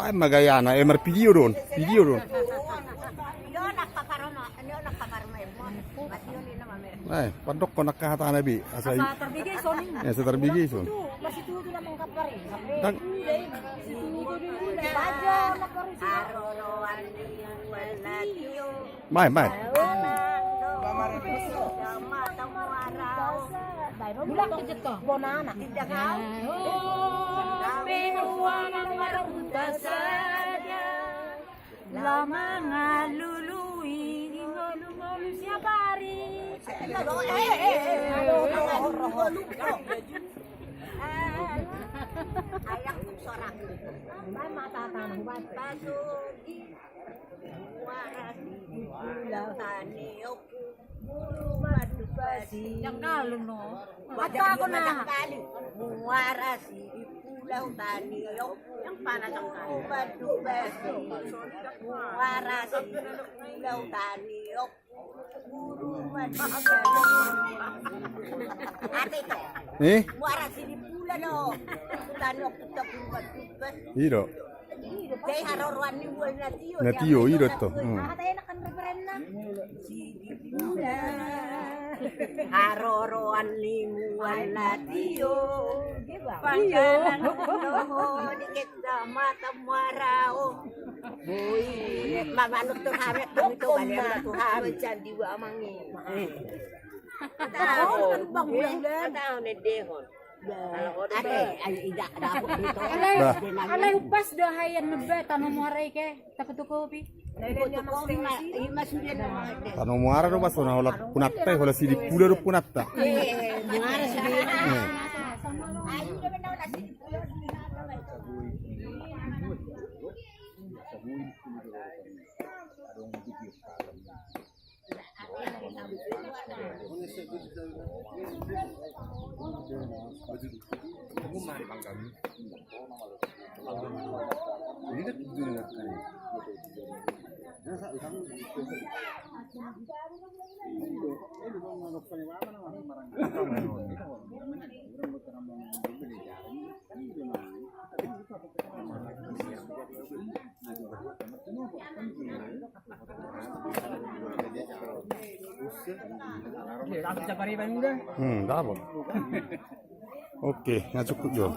Ay Magayana, video doon. Video doon. Ay, padok ko nakahata na bi. Asa terbigay sonin. Ya, sa terbigay son. Masih tudo naman kapare. Dag Mai, mai. Bulan kejut to. Bonana. Lama ngalului ngolu-ngolu siap hari. Ayak sorak. Mata tanah Basuki waras pulau tani oku bulu madu basi. Yang kalu no. Mata aku na. Waras di pulau tani oku yang panas sekali. Madu basi. Waras di pulau tani oku bulu madu basi. Ate itu. Waras di pulau no. Tani oku tak madu basi. Iro. Kay haroruan ni buwan na tiyo. Na tiyo, iro to. Nakatayo na kan referenda. Sige pula. Haroruan ni buwan na tiyo. Pangkalan ko dikit sa mata marao. Boy, mamanot to hamit dito balik na to hamit dyan diwa amangi. Tao ni Dehon. Alay upas dah hayan mebe tanong muaray ke takut kopi. Tanong muara do baso na hola kunatta, hola sidi pula do kunatta. Muara sidi. Dapat. Oke, nga cukup jo.